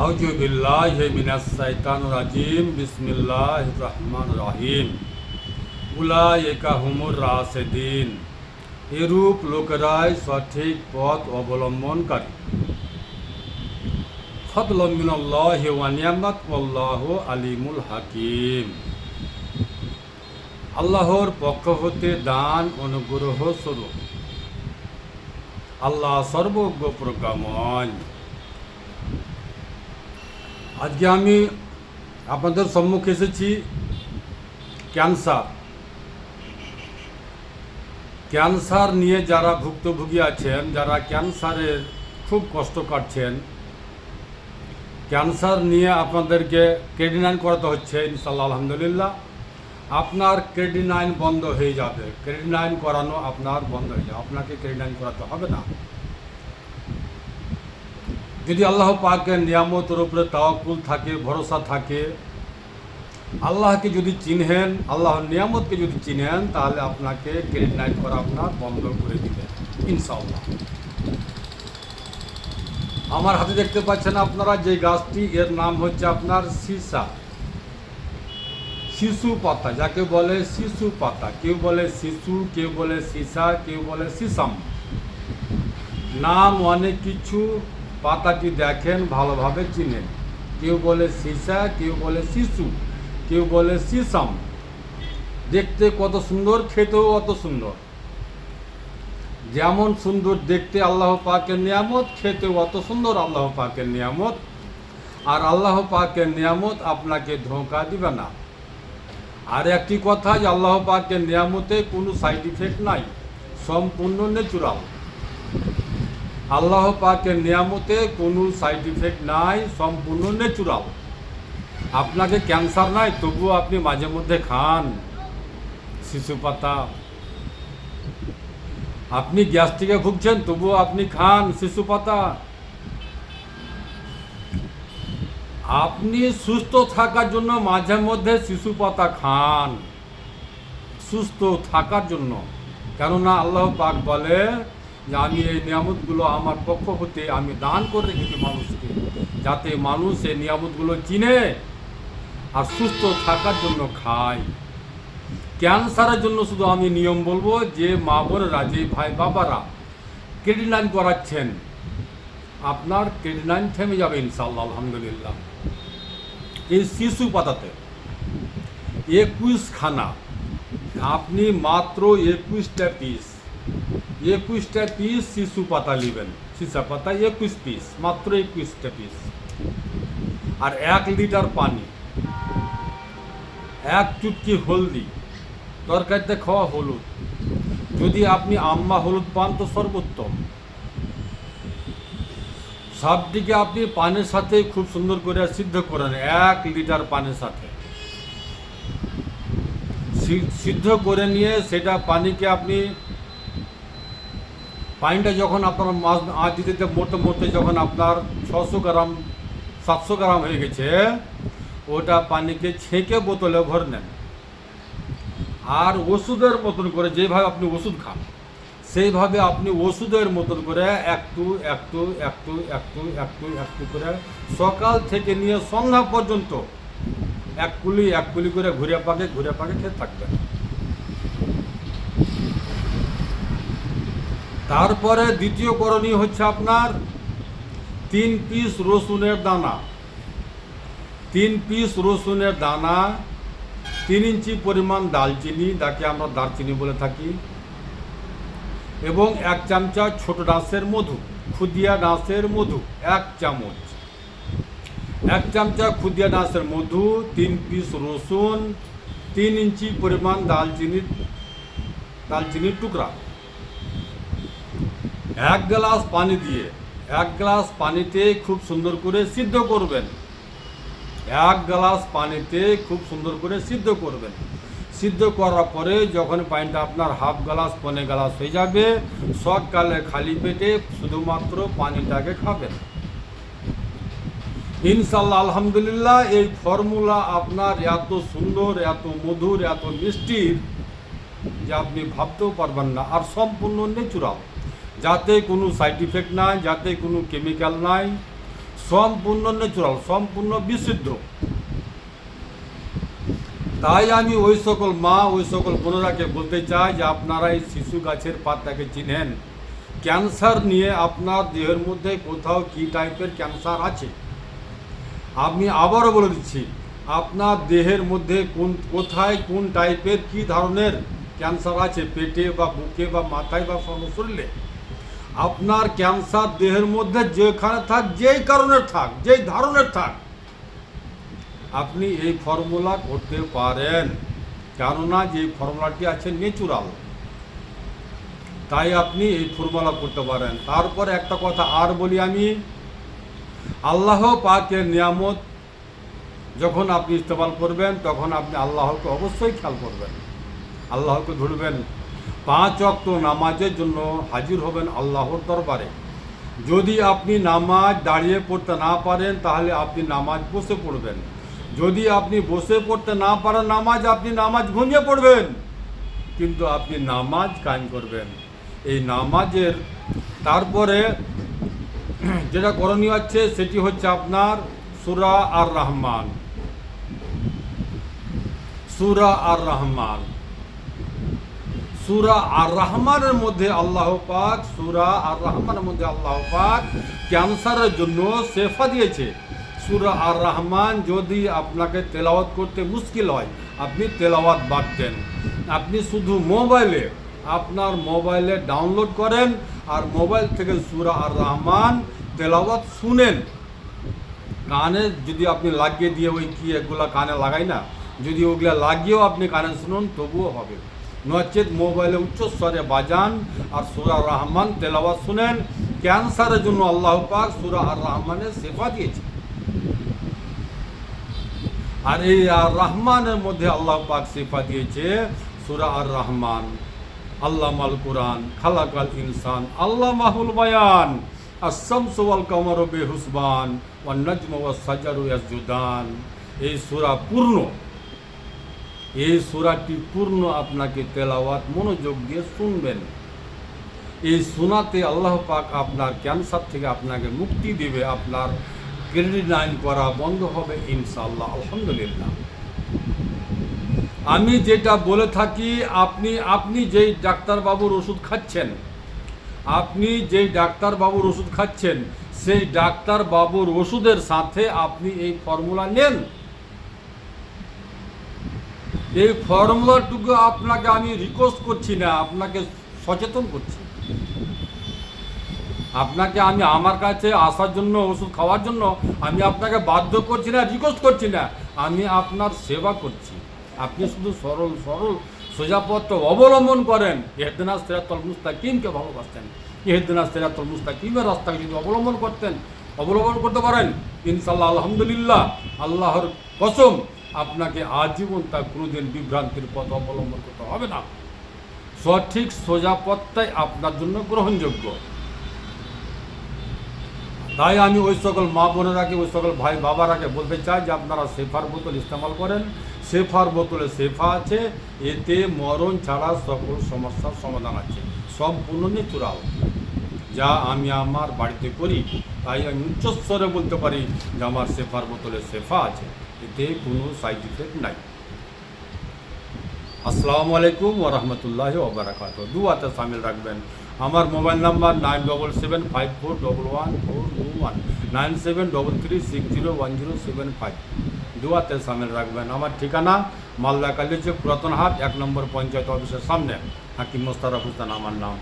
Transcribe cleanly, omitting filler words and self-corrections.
আউযু বিল্লাহি মিনাশ শাইতানির রাজিম। বিসমিল্লাহির রহমানির রহিম। উলাইকা হুমুর রাশিদিন। এরূপ লোকেরাই সঠিক পথ অবলম্বনকারী। ফাদলুম মিনাল্লাহি ওয়া নি'মাত ওয়াল্লাহু আলিমুল হাকিম। আল্লাহর পক্ষ হতে দান অনুগ্রহ স্বরূপ। আল্লাহ সর্বজ্ঞ প্রজ্ঞাময়। আজকে আমি আপনাদের সম্মুখে এসেছি ক্যান্সার নিয়ে যারা ভুক্তভোগী আছেন, যারা ক্যান্সারের খুব কষ্ট কাটছেন, ক্যান্সার নিয়ে আপনাদেরকে ক্রেডিনাইন করাতে হচ্ছে। ইনশাআল্লাহ আলহামদুলিল্লাহ আপনার ক্রেডিনাইন বন্ধ হয়ে যাবে। ক্রেডিনাইন করানো আপনার বন্ধ হয়ে যাবে, আপনাকে ক্রেডিনাইন করাতে হবে না। যদি আল্লাহ পাকের নিয়ামতের উপরে তাওয়াক্কুল থাকে, ভরসা থাকে, আল্লাহকে যদি চিনেন, আল্লাহর নিয়ামতকে যদি চিনেন, তাহলে আপনাকে ক্রেডিনাইন করা আপনার বন্ধ করে দিবে ইনশাআল্লাহ। আমার হাতে দেখতে পাচ্ছেন আপনারা যে গাছটি, এর নাম হচ্ছে আপনার সীসা, শিশু পাতা, যাকে বলে শিশু পাতা। কেউ বলে শিশু, কেউ বলে সীসা, কেউ বলে সিসাম, নাম অনেক কিছু। পাতাটি দেখেন, ভালোভাবে চিনেন। কেউ বলে সীসা, কেউ বলে শিশু, কেউ বলে সিসাম। দেখতে কত সুন্দর, খেতেও অত সুন্দর। যেমন সুন্দর দেখতে আল্লাহ পাকের নিয়ামত, খেতেও অত সুন্দর আল্লাহ পাকের নিয়ামত। আর আল্লাহ পাকের নিয়ামত আপনাকে ধোঁকা দিবে না। আর একটি কথা, যে আল্লাহ পাকের নিয়ামতে কোনো সাইড ইফেক্ট নাই, সম্পূর্ণ ন্যাচুরাল। আল্লাহ পাকের নিয়ামতে কোনো সাইড ইফেক্ট নাই, সম্পূর্ণ ন্যাচুরাল। আপনাকে ক্যান্সার নাই, তবুও আপনি মাঝে মধ্যে খান শিশু পাতা। আপনি গ্যাস্ট্রিকে ভুগছেন, তবুও আপনি খান শিশু পাতা। আপনি সুস্থ থাকার জন্য মাঝে মধ্যে শিশু পাতা খান, সুস্থ থাকার জন্য। কেননা আল্লাহ পাক বলে যে আমি এই নিয়ামতগুলো আমার পক্ষ হতে আমি দান করে রেখেছি মানুষকে, যাতে মানুষ এই নিয়ামতগুলো চিনে আর সুস্থ থাকার জন্য খায়। ক্যান্সারের জন্য শুধু আমি নিয়ম বলবো, যে মা বোনেরা, যে ভাই বাবারা ক্রেডিনাইন করাচ্ছেন, আপনার ক্রেডিনাইন থেমে যাবে ইনশাআল্লাহ আলহামদুলিল্লাহ। এই শিশু পাতাতে 21 খানা, আপনি মাত্র 21টা পিস শিশু পাতা নেবেন। সীসা পাতা 21 পিস, মাত্র 21টা পিস। আর 1 লিটার পানি, 1 চুটকি হলদি, তরকারিতে খাওয়া হলুদ। যদি আপনি আম্মা হলুদ পান তো সর্বোত্তম। সবটিকে আপনি পানির সাথে খুব সুন্দর করে সিদ্ধ করেন। 1 লিটার পানির সাথে সিদ্ধ করে নিয়ে সেটা পানিকে আপনি, পানিটা যখন আপনার মাছ আঁচ দিতে মরতে মরতে যখন আপনার 600 গ্রাম 700 গ্রাম হয়ে গেছে, ওটা পানিকে ছেঁকে বোতলে ভরে নেন। আর ওষুধের মতন করে, যেভাবে আপনি ওষুধ খান সেইভাবে আপনি ওষুধের মতন করে একটু একটু একটু একটু একটু একটু করে সকাল থেকে নিয়ে সন্ধ্যা পর্যন্ত এক কুলি করে ঘুরে পাকে খেতে থাকবেন। তারপরে দ্বিতীয় করণীয় হচ্ছে আপনার 3 পিস রসুনের দানা, 3 পিস রসুনের দানা, 3 ইঞ্চি পরিমাণ দালচিনি, যাকে আমরা দারচিনি বলে থাকি, এবং 1 চামচা ছোট ডাঁশের মধু, খুদিয়া ডাঁশের মধু 1 চামচ, 1 চামচা খুদিয়া ডাঁশের মধু, 3 পিস রসুন, 3 ইঞ্চি পরিমাণ দালচিনির টুকরা, 1 গ্লাস পানি দিয়ে, 1 গ্লাস পানিতে খুব সুন্দর করে সিদ্ধ করবেন। 1 গ্লাস পানিতে খুব সুন্দর করে সিদ্ধ করবেন। সিদ্ধ করার পরে যখন পানিটা আপনার হাফ গ্লাস পনে গ্লাস হয়ে যাবে, সকালে খালি পেটে শুধুমাত্র পানিটাকে খাবেন ইনশাআল্লাহ আলহামদুলিল্লাহ। এই ফর্মুলা আপনার এত সুন্দর, এত মধুর, এত মিষ্টির যে আপনি ভাবতেও পারবেন না। আর সম্পূর্ণ ন্যাচুরাল, যাতে কোনো সাইড ইফেক্ট নাই, যাতে কোনো কেমিক্যাল নাই, সম্পূর্ণ ন্যাচুরাল, সম্পূর্ণ বিশুদ্ধ। তাই আমি ওই সকল মা, ওই সকল বোনেরাকে বলতে চাই যে আপনারা এই শিশু গাছের পাতাকে চিনেন। ক্যান্সার নিয়ে আপনার দেহের মধ্যে কোথাও কী টাইপের ক্যান্সার আছে, আমি আবারও বলে দিচ্ছি, আপনার দেহের মধ্যে কোথায় কোন টাইপের কী ধরনের ক্যান্সার আছে, পেটে বা বুকে বা মাথায় বা সর্বশরীরে, আপনার ক্যান্সার দেহের মধ্যে যেখানে থাক, যেই কারণের থাক, যেই ধরনের থাক, আপনি এই ফর্মুলা করতে পারেন। কেননা যে ফর্মুলাটি আছে ন্যাচুরাল, তাই আপনি এই ফর্মুলা করতে পারেন। তারপরে একটা কথা আর বলি আমি, আল্লাহ পাকের নিয়ামত যখন আপনি ইস্তেমাল করবেন তখন আপনি আল্লাহকে অবশ্যই খেয়াল করবেন, আল্লাহকে ধরবেন। 5 ওয়াক্ত নামাজের জন্য হাজির হবেন আল্লাহর দরবারে। যদি আপনি নামাজ দাঁড়িয়ে পড়তে না পারেন তাহলে আপনি নামাজ বসে পড়বেন। যদি আপনি বসে পড়তে না পারেন নামাজ, আপনি নামাজ ঘুমিয়ে পড়বেন, কিন্তু আপনি নামাজ কায়েম করবেন। এই নামাজের তারপরে যেটা করণীয় হচ্ছে সেটি হচ্ছে আপনার সূরা আর রহমান। সূরা আর রহমান, সূরা আর রহমানের মধ্যে আল্লাহ পাক, সূরা আর রহমানের মধ্যে আল্লাহ পাক ক্যান্সারের জন্য শেফা দিয়েছে। সূরা আর রহমান যদি আপনাকে তেলাওয়াত করতে মুশকিল হয়, আপনি তেলাওয়াত বাদ দেন। আপনি শুধু মোবাইলে, আপনার মোবাইলে ডাউনলোড করেন আর মোবাইল থেকে সূরা আর রহমান তেলাওয়াত শুনেন। কানে যদি আপনি লাগিয়ে দিয়ে, ওই কি এগুলা কানে লাগাই না, যদি ওগুলা লাগিয়েও আপনি কানে শুনুন তবুও হবে। নচেত মোবাইলে উচ্চস্বরে বাজান আর সূরা আর রহমান তেলাওয়াত শুনেন। ক্যান্সারের জন্য আল্লাহ পাক সূরা আর রহমানের শেফা দিয়েছে। আর এই আর রহমানের মধ্যে আল্লাহ পাক শেফা দিয়েছে সূরা আর রহমান। আল্লামাল কুরআন, খালাকাল ইনসান, আল্লামাহুল বায়ান, আশ-শামসু ওয়াল কামারু বিহুসবান, ওয়ান নাজমু ওয়াস শাজারু ইয়াসজুদান। এই সূরা পূর্ণ, এই সূরাটি পূর্ণ আপনাকে তেলাওয়াত মনোযোগ দিয়ে শুনবেন। এই শোনাতে আল্লাহ পাক আপনার ক্যান্সার থেকে আপনাকে মুক্তি দেবে, আপনার ক্রিয়েটিনাইন করা বন্ধ হবে ইনশাআল্লাহ। আলহামদুলিল্লাহ। আমি যেটা বলে থাকি, আপনি যেই ডাক্তারবাবুর ওষুধ খাচ্ছেন, আপনি যেই ডাক্তারবাবুর ওষুধ খাচ্ছেন, সেই ডাক্তারবাবুর ওষুধের সাথে আপনি এই ফর্মুলা নেন। এই ফর্মুলাটুকু আপনাকে আমি রিকোয়েস্ট করছি না, আপনাকে সচেতন করছি। আপনাকে আমি আমার কাছে আসার জন্য, ওষুধ খাওয়ার জন্য আমি আপনাকে বাধ্য করছি না, রিকোয়েস্ট করছি না, আমি আপনার সেবা করছি। আপনি শুধু সরল সরল সোজা পথ অবলম্বন করেন, ইহদিনাস সিরাতাল মুস্তাকিমকে ভালোবাসতেন, ইহদিনাস সিরাতাল মুস্তাকিমের রাস্তাকে যদি অবলম্বন করতে পারেন ইনশাআল্লাহ, আলহামদুলিল্লাহ, আল্লাহর কসম, আপনাকে আজীবন তা কোনোদিন বিভ্রান্তির পথ অবলম্বন করতে হবে না। সঠিক সোজা পথটাই আপনার জন্য গ্রহণযোগ্য। তাই আমি ওই সকল মা বোনেরাকে, ওই সকল ভাই বাবারাকে বলতে চাই যে আপনারা শেফার বোতল ইস্তেমাল করেন। শেফার বোতলে শেফা আছে, এতে মরণ ছাড়া সকল সমস্যার সমাধান আছে, সম্পূর্ণ ন্যাচুরাল, যা আমি আমার বাড়িতে করি। তাই আমি উচ্চস্বরে বলতে পারি যে আমার শেফার বোতলে শেফা আছে, এতে কোনো সাইড ইফেক্ট নাই। আসসালামু আলাইকুম ওয়া রাহমাতুল্লাহি ওয়া বারাকাতুহু। দুয়াতে শামিল রাখবেন। আমার মোবাইল নাম্বার 9775411421, 9733601075। দুয়াতে শামিল রাখবেন। আমার ঠিকানা মালদা কালীচক পুরাতন হাট, 1 নম্বর পঞ্চায়েত অফিসের সামনে। হাকিম মোস্তারাফ হোসেন আমার নাম।